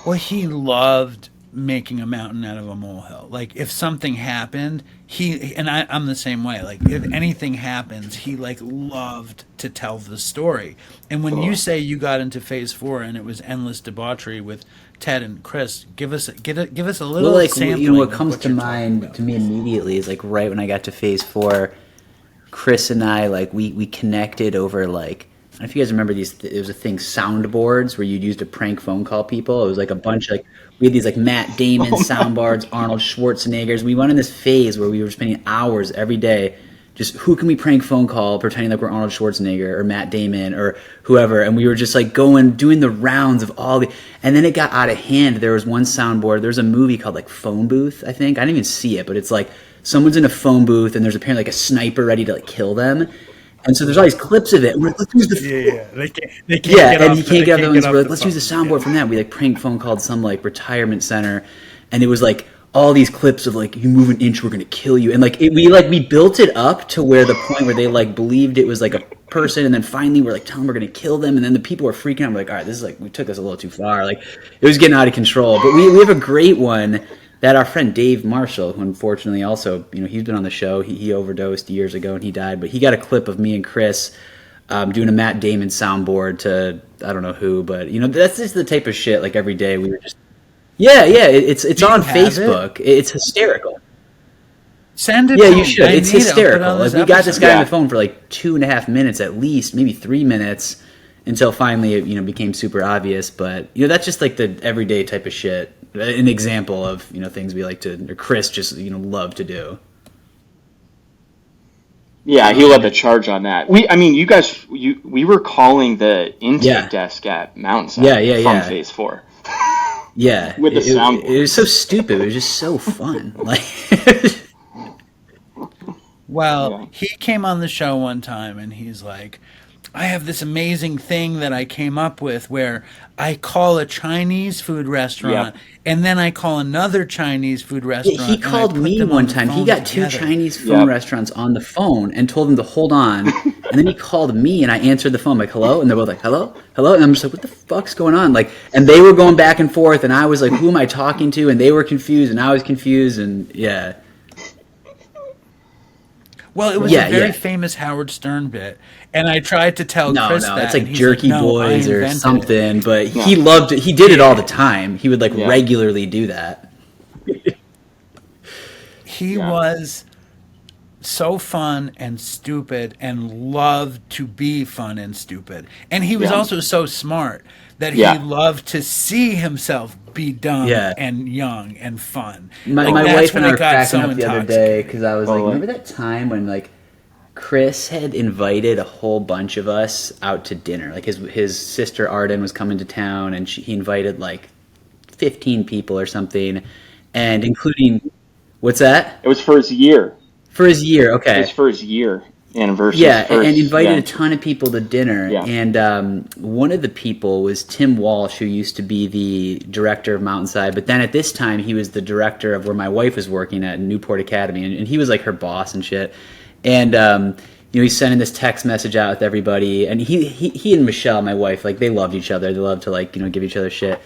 Well, he loved making a mountain out of a molehill. Like if something happened, I'm the same way. Like if anything happens, he like loved to tell the story. And when you Ugh. say you got into phase 4 and it was endless debauchery with Ted and Chris, give us a Well, little like what sampling of comes what to you're talking mind about. to me immediately is like right when I got to phase 4, Chris and I like we connected over like I don't know if you guys remember these. It was a thing, soundboards, where you'd use to prank phone call people. It was like a bunch like we had these like Matt Damon Oh my soundboards, Arnold Schwarzeneggers. We went in this phase where we were spending hours every day just who can we prank phone call pretending like we're Arnold Schwarzenegger or Matt Damon or whoever, and we were just like going doing the rounds of all the. And then it got out of hand. There was one soundboard. There's a movie called like Phone Booth, I think. I didn't even see it, but it's like someone's in a phone booth and there's apparently like a sniper ready to like kill them. And so there's all these clips of it. And we're like, let's use Yeah, the yeah. They can't yeah, get and you off can't get other the ones. We're like, let's use the phone. Yeah. soundboard from that. We like prank phone called some like retirement center, and it was like all these clips of like you move an inch, we're gonna kill you, and like we built it up to where the point where they like believed it was like a person, and then finally we're like telling them we're gonna kill them, and then the people were freaking out. We're like, all right, this is like we took this a little too far. Like it was getting out of control. But we have a great one that our friend Dave Marshall, who unfortunately also he's been on the show. He overdosed years ago and he died, but he got a clip of me and Chris doing a Matt Damon soundboard to I don't know who, but that's just the type of shit. Like every day we were just yeah, it's Do you on have it? Facebook. It's hysterical. Send it Yeah, to you me. should. I It's need it. I'll put it hysterical. on Like this we got this episode. guy on Yeah. the phone for like 2.5 minutes at least, maybe 3 minutes, until finally it became super obvious. But that's just like the everyday type of shit. An example of things we like to, or Chris just love to do. Yeah, he led the charge on that. I mean, you guys, we were calling the intake Yeah, desk at yeah, Mountainside yeah, from yeah. Phase 4 Yeah, with the it was soundboard. so stupid. It was just so fun. Like, Well, Yeah. he came on the show one time and he's like, I have this amazing thing that I came up with where I call a Chinese food restaurant Yep. and then I call another Chinese food yeah, he restaurant and I called put me them one on the time. He phone got two together. Chinese phone Yep. restaurants on the phone and told them to hold on. And then he called me and I answered the phone like, hello? And they're both like, hello? Hello? And I'm just like, what the fuck's going on? Like, and they were going back and forth and I was like, who am I talking to? And they were confused and I was confused and yeah. Well, it was a Yeah, very yeah. famous Howard Stern bit, and I tried to tell No, Chris no, it's that, and like he's like, Jerky "No, I Boys or invented it." something, but he Yeah. loved it. He did it all the Yeah, time. He would like Yeah. regularly do that. he Yeah. was so fun and stupid and loved to be fun and stupid. And he was Yeah. also so smart that he Yeah. loved to see himself be dumb Yeah. and young and fun. My, Like my that's wife and when I it were got cracking so up the other day intoxicating. because I was like, Totally. remember that time when like Chris had invited a whole bunch of us out to dinner? Like his sister Arden was coming to town, and he invited like 15 people or something, and including what's that It was for his year. for his year? It was Okay, for his year anniversary. His yeah, and first. invited a Yeah. ton of people to dinner. Yeah. And one of the people was Tim Walsh, who used to be the director of Mountainside. But then at this time, he was the director of where my wife was working at Newport Academy. And he was like her boss and shit. And, he's sending this text message out with everybody. And he and Michelle, my wife, like they loved each other. They loved to like, give each other shit.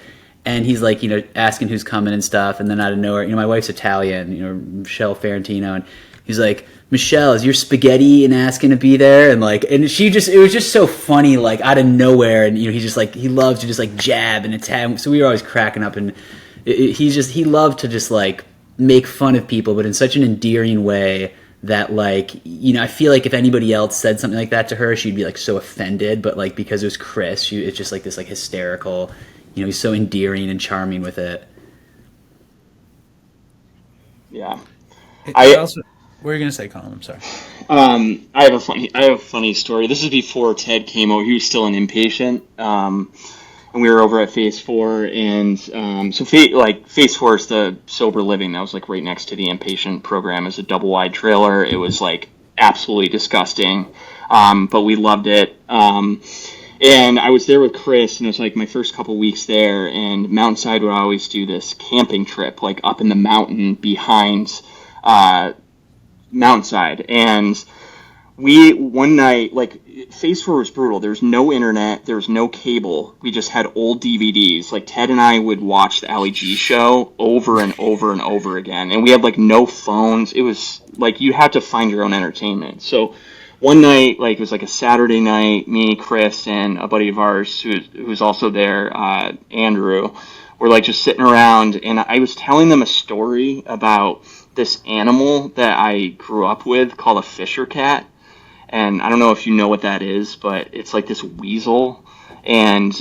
And he's like, asking who's coming and stuff. And then out of nowhere, my wife's Italian, Michelle Ferrantino. And he's like, Michelle, is your spaghetti and asking to be there? And like, and it was just so funny, like out of nowhere. And, he just like, he loves to just like jab and attack. So we were always cracking up. And he loved to just like make fun of people, but in such an endearing way that like, I feel like if anybody else said something like that to her, she'd be like so offended. But like, because it was Chris, it's just like this like hysterical, he's so endearing and charming with it. Yeah. It I also, what are you gonna say, Colin? I'm sorry. I have a funny story. This is before Ted came over. He was still an inpatient. And we were over at Phase 4, and Phase 4 is the sober living. That was like right next to the inpatient program as a double wide trailer. It was like absolutely disgusting, but we loved it. And I was there with Chris, and it was like my first couple weeks there. And Mountainside would always do this camping trip, like up in the mountain behind Mountainside, and We one night, like, Phase 4 was brutal. There was no internet, there was no cable. We just had old DVDs. Like, Ted and I would watch the Ali G show over and over and over again. And we had like no phones. It was like you had to find your own entertainment. So one night, like, it was like a Saturday night, me, Chris, and a buddy of ours who's also there, Andrew, were like just sitting around, and I was telling them a story about this animal that I grew up with called a Fisher cat. And I don't know if you know what that is, but it's like this weasel, and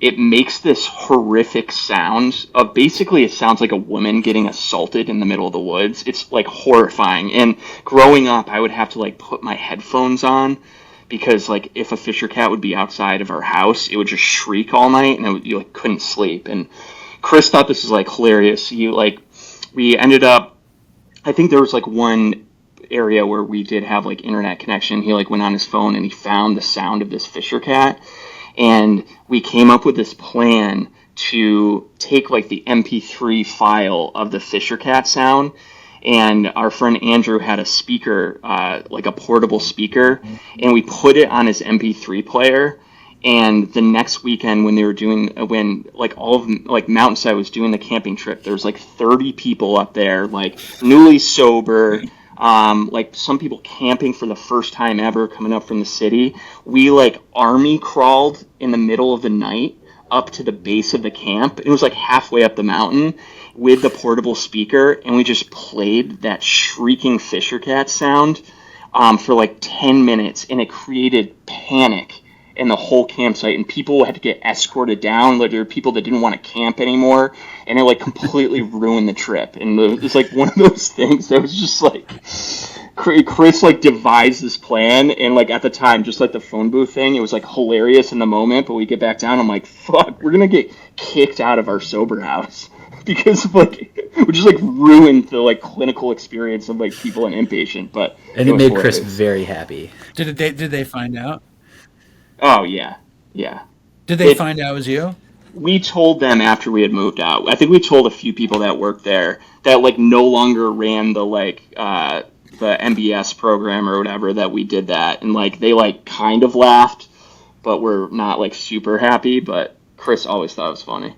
it makes this horrific sound. Basically, it sounds like a woman getting assaulted in the middle of the woods. It's like horrifying. And growing up, I would have to like put my headphones on because like if a Fisher cat would be outside of our house, it would just shriek all night, and you like couldn't sleep. And Chris thought this was like hilarious. We ended up. I think there was like one area where we did have like internet connection. He like went on his phone and he found the sound of this Fisher cat, and we came up with this plan to take like the MP3 file of the Fisher cat sound, and our friend Andrew had a speaker, like a portable speaker, and we put it on his MP3 player. And the next weekend when like all of like Mountainside was doing the camping trip, there was like 30 people up there, like newly sober, like some people camping for the first time ever coming up from the city. We like army crawled in the middle of the night up to the base of the camp. It was like halfway up the mountain with the portable speaker, and we just played that shrieking Fisher cat sound for like 10 minutes, and it created panic in the whole campsite, and people had to get escorted down. Like, there were people that didn't want to camp anymore, and it like completely ruined the trip. And it was like one of those things that was just like Chris like devised this plan, and like at the time, just like the phone booth thing, it was like hilarious in the moment. But we get back down, I'm like, fuck, we're gonna get kicked out of our sober house because of like we just like ruined the like clinical experience of like people and inpatient. But And it made Chris very happy. Did they find out? Oh yeah, yeah. Did they find out it was you? We told them after we had moved out. I think we told a few people that worked there that like no longer ran the like the MBS program or whatever, that we did that, and like they like kind of laughed, but we're not like super happy. But Chris always thought it was funny.